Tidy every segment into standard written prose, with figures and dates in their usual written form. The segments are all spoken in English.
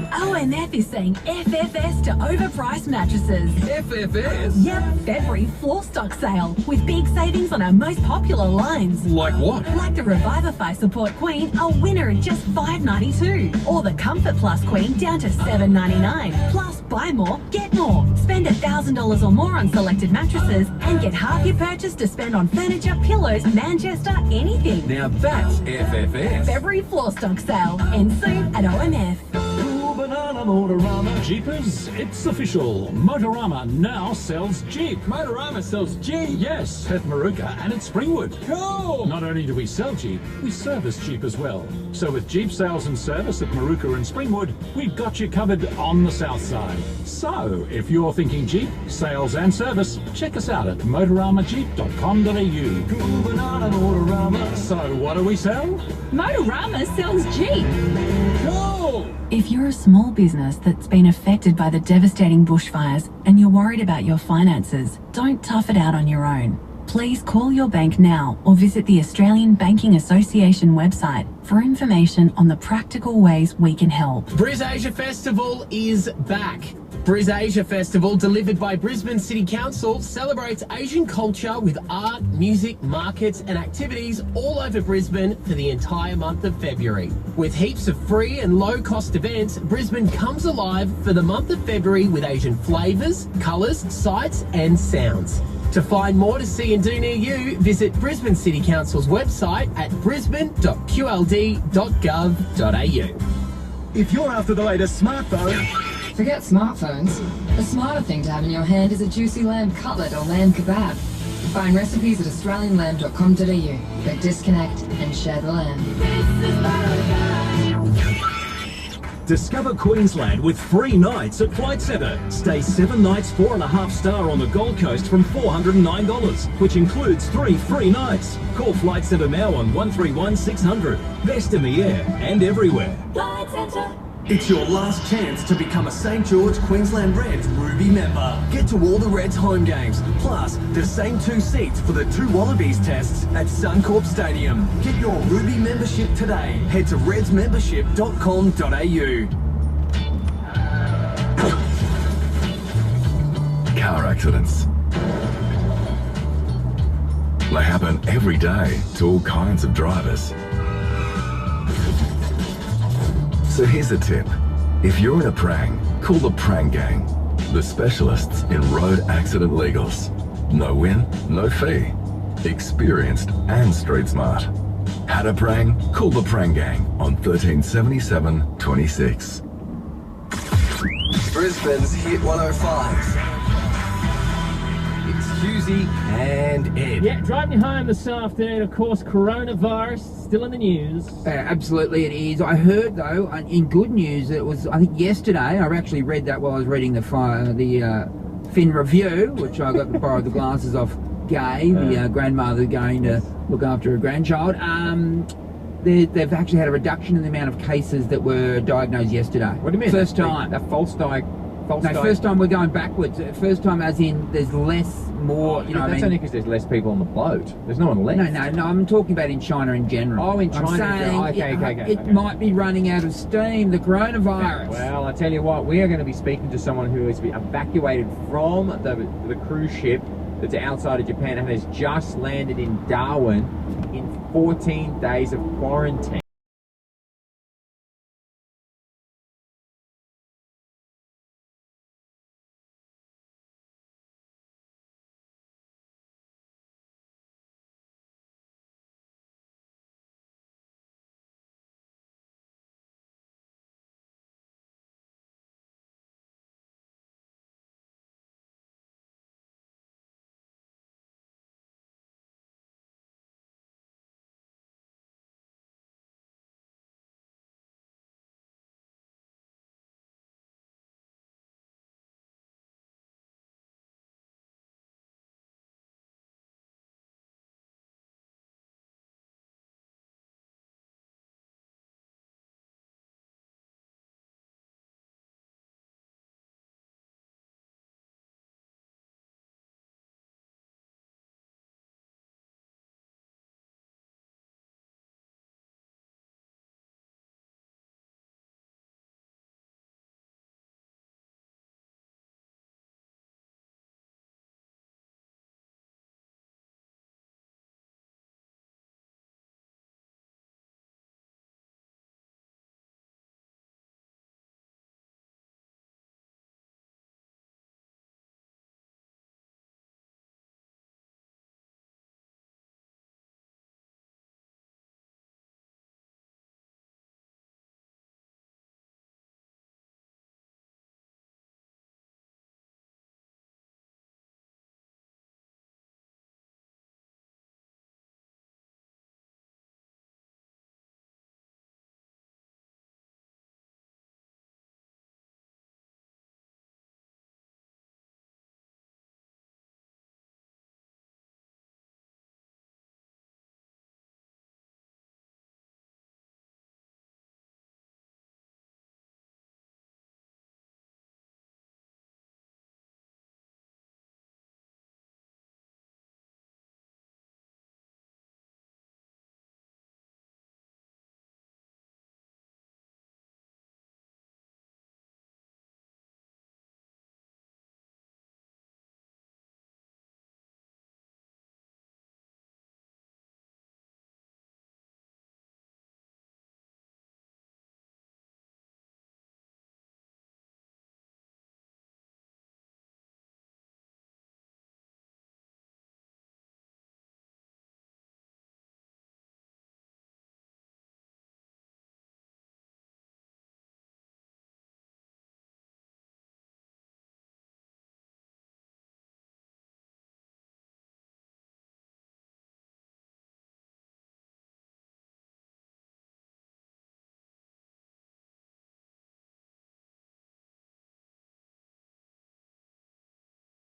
OMF is saying FFS to overpriced mattresses. FFS? Yep, February floor stock sale with big savings on our most popular lines. Like what? Like the Revivify Support Queen, a winner at just $5.92. Or the Comfort Plus Queen down to $7.99. Plus, buy more, get more. Spend $1,000 or more on selected mattresses and get half your purchase to spend on furniture, pillows, Manchester, anything. Now that's FFS. February floor stock sale. End soon at OMF. Banana Motorama. Jeepers, it's official. Motorama now sells Jeep. Motorama sells Jeep. Yes, at Maruka and at Springwood. Cool. Not only do we sell Jeep, we service Jeep as well. So with Jeep sales and service at Maruka and Springwood, we've got you covered on the south side. So if you're thinking Jeep, sales and service, check us out at motoramajeep.com.au. Cool banana Motorama. So what do we sell? Motorama sells Jeep. Cool. If you're a small business that's been affected by the devastating bushfires and you're worried about your finances, don't tough it out on your own. Please call your bank now or visit the Australian Banking Association website for information on the practical ways we can help. BrisAsia Festival is back. BrisAsia Festival, delivered by Brisbane City Council, celebrates Asian culture with art, music, markets and activities all over Brisbane for the entire month of February. With heaps of free and low-cost events, Brisbane comes alive for the month of February with Asian flavours, colours, sights and sounds. To find more to see and do near you, visit Brisbane City Council's website at brisbane.qld.gov.au. If you're after the latest smartphone, Forget smartphones. The smarter thing to have in your hand is a juicy lamb cutlet or lamb kebab. Find recipes at australianlamb.com.au. Then disconnect and share the lamb. Discover Queensland with free nights at Flight Centre. Stay 7 nights, 4.5 star on the Gold Coast from $409, which includes 3 free nights. Call Flight Centre now on 131 600. Best in the air and everywhere. Flight Centre. It's your last chance to become a St George Queensland Reds Ruby member. Get to all the Reds home games, plus the same 2 seats for the 2 Wallabies tests at Suncorp Stadium. Get your Ruby membership today. Head to redsmembership.com.au. Car accidents. They happen every day to all kinds of drivers. So here's a tip. If you're in a prang, call the Prang Gang, the specialists in road accident legals. No win, no fee. Experienced and street smart. Had a prang? Call the Prang Gang on 1377 26. Brisbane's Hit 105. It's Hughesy and Ed. Yeah, driving you home this afternoon, of course, coronavirus still in the news. Absolutely it is. I heard, though, in good news, it was, I think yesterday, I actually read that while I was reading the Fin Review, which I got to borrow the glasses off Gay, the grandmother going to look after her grandchild. They've actually had a reduction in the amount of cases that were diagnosed yesterday. What do you mean? First time. First time we're going backwards. First time as in there's less, more, you know what I mean? That's only because there's less people on the boat. There's no one left. No, I'm talking about in China in general. Oh, in China. I'm saying it might be running out of steam, the coronavirus. Well, I tell you what, we are going to be speaking to someone who has been evacuated from the cruise ship that's outside of Japan and has just landed in Darwin in 14 days of quarantine.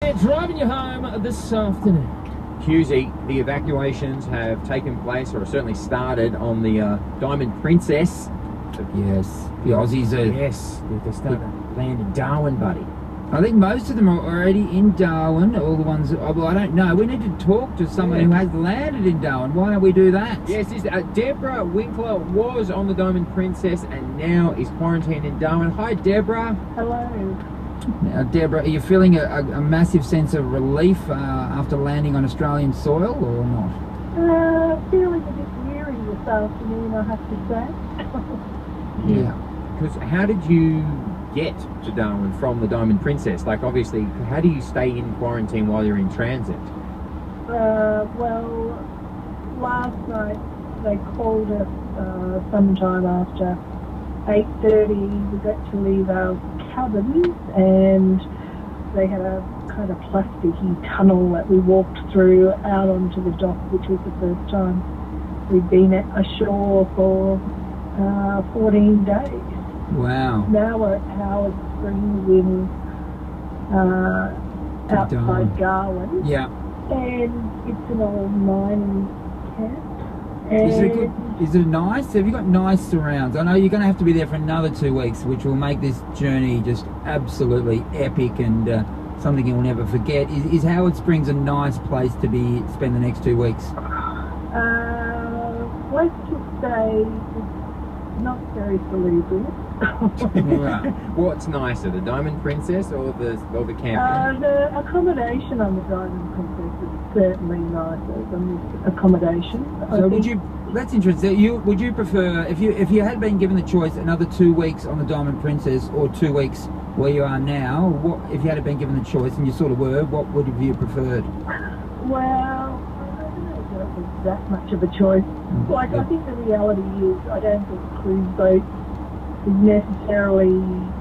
They're driving you home this afternoon. Hughesy, the evacuations have taken place, or certainly started, on the Diamond Princess. Yes, the Aussies are... Yes, they're starting to land in Darwin, buddy. I think most of them are already in Darwin, all the ones... well, I don't know. We need to talk to someone who has landed in Darwin. Why don't we do that? Yes, Deborah Winkler was on the Diamond Princess and now is quarantined in Darwin. Hi, Deborah. Hello. Now, Deborah, are you feeling a massive sense of relief after landing on Australian soil, or not? Feeling a bit weary this afternoon, I have to say. Yeah. Because how did you get to Darwin from the Diamond Princess? Like, obviously, how do you stay in quarantine while you're in transit? Well, last night they called us sometime after 8:30. We got to leave our cabins, and they had a kind of plasticky tunnel that we walked through out onto the dock, which was the first time we'd been ashore for 14 days. Wow. Now we're at Howard Springs in outside Darwin. Yeah. And it's an old mining camp. And Is it good? Is it nice? Have you got nice surrounds? I know you're going to have to be there for another 2 weeks, which will make this journey just absolutely epic and something you'll never forget. Is Howard Springs a nice place to spend the next 2 weeks? Place to stay is not very salubrious. What's nicer, the Diamond Princess or the camping? The accommodation on the Diamond Princess is certainly nicer than the accommodation. So would you? That's interesting. Would you prefer, if you had been given the choice, another 2 weeks on the Diamond Princess or 2 weeks where you are now? What if you had been given the choice, and you sort of were? What would have you preferred? Well, I don't know if it was that much of a choice. Like, I think the reality is, I don't think cruise boats is necessarily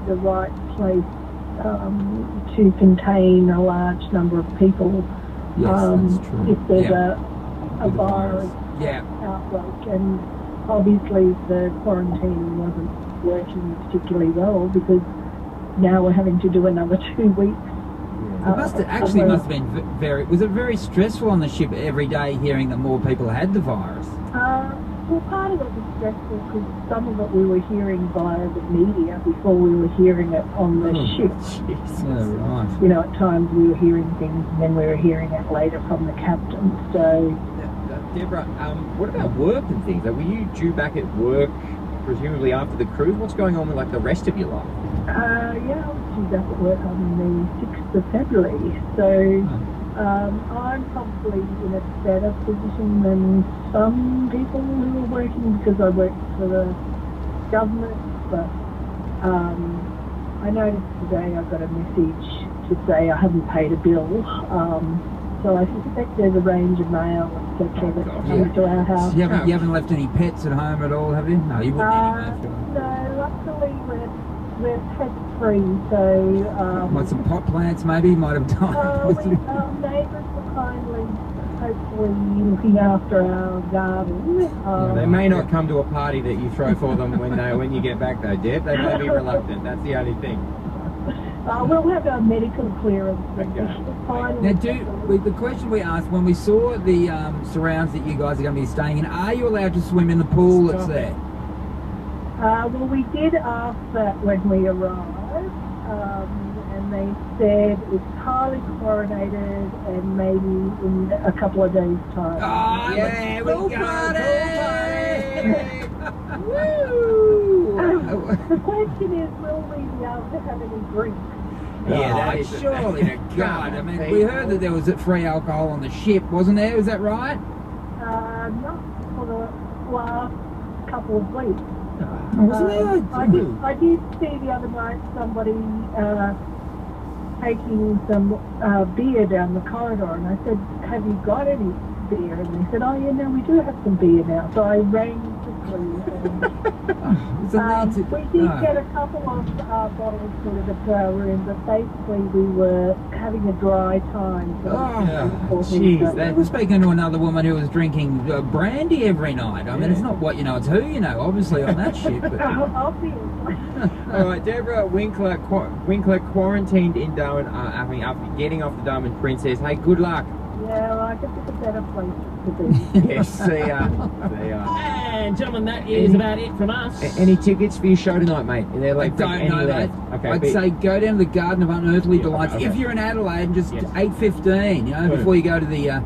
the right place to contain a large number of people. Yes, that's true. If there's a virus outbreak, and obviously the quarantine wasn't working particularly well, because now we're having to do another 2 weeks. It must have been very. Was it very stressful on the ship every day, hearing that more people had the virus? Well, part of it was stressful because some of it we were hearing via the media before we were hearing it on the ship. Yeah, right. You know, at times we were hearing things and then we were hearing it later from the captain. So, Deborah, what about work and things? Like, were you due back at work, presumably after the cruise? What's going on with like the rest of your life? Yeah, I was due back at work on the 6th of February. So, I'm probably in a better position than some people who are working, because I work for the government. But I noticed today I got a message to say I hadn't paid a bill. So I suspect there's a range of mail, etc., that's coming to our house. You haven't left any pets at home at all, have you? No, you wouldn't anyway. No, luckily we're pet free, so... Might some pot plants maybe might have died. Neighbours were kindly, hopefully, looking after our garden. They may not come to a party that you throw for them when you get back though, Deb. They may be reluctant, that's the only thing. We'll have our medical clearance. Now, the question we asked when we saw the surrounds that you guys are going to be staying in, are you allowed to swim in the pool that's there? Well, we did ask that when we arrived, and they said it's highly chlorinated and maybe in a couple of days' time. Oh, yeah, we got it! Woo! The question is, will we be able to have any drinks? Yeah, that is surely to God. I mean, we heard that there was free alcohol on the ship, wasn't there? Was that right? Not for the last couple of weeks. Wasn't there? I did see the other night somebody taking some beer down the corridor, and I said, have you got any beer? And they said, oh yeah, no, we do have some beer now. So I rang quickly. It's a need to... We did get a couple of bottles delivered to our room, but basically we were having a dry time. So Jeez, they were speaking to another woman who was drinking brandy every night. I mean, it's not what you know, it's who you know, obviously, on that ship. But... Obviously. All right, Deborah Winkler quarantined in Darwin after getting off the Diamond Princess. Hey, good luck. Yeah, well, I guess it's a better place to be. Yes, see ya. See ya. And gentlemen, that is about it from us. Any tickets for your show tonight, mate? Are there like I don't know that. Okay, I'd say go down to the Garden of Unearthly Delights. okay. If you're in Adelaide, just 8:15, you know, before you go to the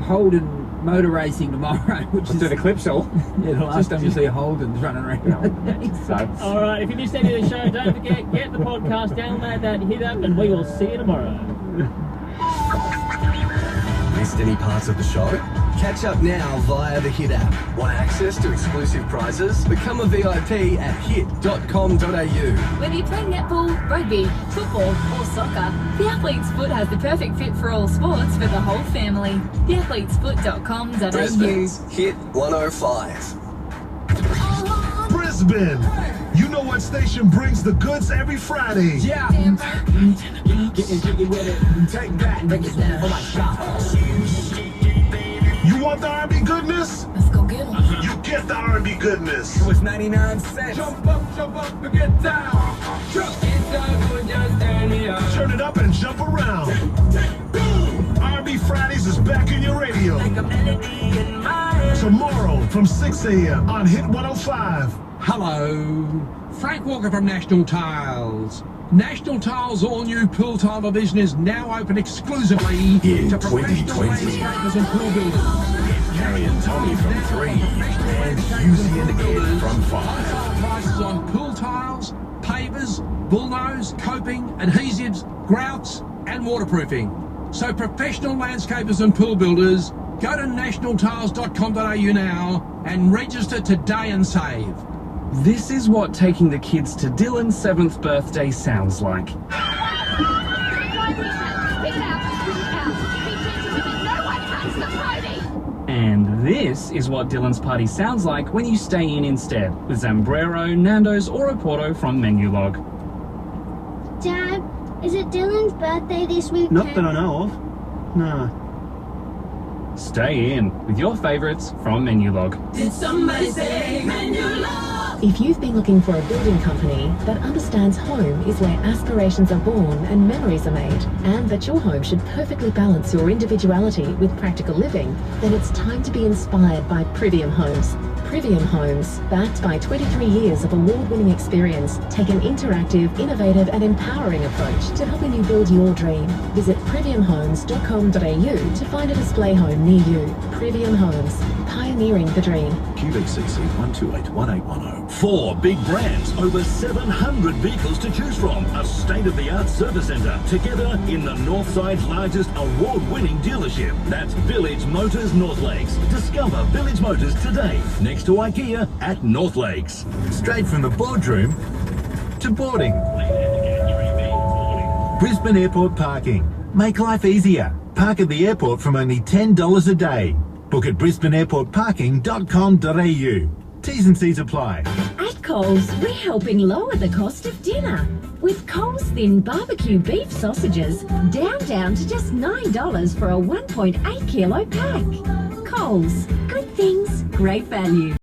Holden motor racing tomorrow, which is the Clipsal. Yeah, the last time you see Holden's running around. All right, if you missed any of the show, don't forget, get the podcast, download that, hit up, and we will see you tomorrow. Missed any parts of the show? Catch up now via the Hit app. Want access to exclusive prizes? Become a VIP at hit.com.au. Whether you play netball, rugby, football or soccer, The Athlete's Foot has the perfect fit for all sports for the whole family. TheAthletesFoot.com.au. Brisbane's Hit 105. Brisbane! You know what station brings the goods every Friday? Yeah. Getting jiggy with it. Take that. Break it down. Oh my God. You want the R&B goodness? Let's go get 'em. You get the R&B goodness. It was 99 cents. Jump up and get down. Turn it up and jump around. R&B Fridays is back in your radio. Tomorrow from 6 a.m. on Hit 105. Hello, Frank Walker from National Tiles. National Tiles' all-new pool tile division is now open exclusively In to professional 2020. landscapers and pool builders. Harry and Tommy from 3 and Hughesy Ed from 5. Prices on pool tiles, pavers, bullnose, coping, adhesives, grouts and waterproofing. So professional landscapers and pool builders, go to nationaltiles.com.au now and register today and save. This is what taking the kids to Dylan's 7th birthday sounds like. And this is what Dylan's party sounds like when you stay in instead, with Zambrero, Nando's or Oporto from Menulog. Dad, is it Dylan's birthday this weekend? Not that I know of. No. Stay in with your favourites from Menulog. Did somebody say Menulog? If you've been looking for a building company that understands home is where aspirations are born and memories are made, and that your home should perfectly balance your individuality with practical living, then it's time to be inspired by Privium Homes. Privium Homes, backed by 23 years of award-winning experience, take an interactive, innovative and empowering approach to helping you build your dream. Visit priviumhomes.com.au to find a display home near you. Privium Homes, pioneering the dream. QBCC 1281810. 4 big brands, over 700 vehicles to choose from. A state-of-the-art service centre, together in the Northside's largest award-winning dealership. That's Village Motors North Lakes. Discover Village Motors today, next to IKEA at North Lakes. Straight from the boardroom to boarding. Brisbane Airport parking. Make life easier. Park at the airport from only $10 a day. Book at brisbaneairportparking.com.au. T's and C's apply. At Coles, we're helping lower the cost of dinner. With Coles Thin Barbecue Beef Sausages, down to just $9 for a 1.8 kilo pack. Coles, good things, great value.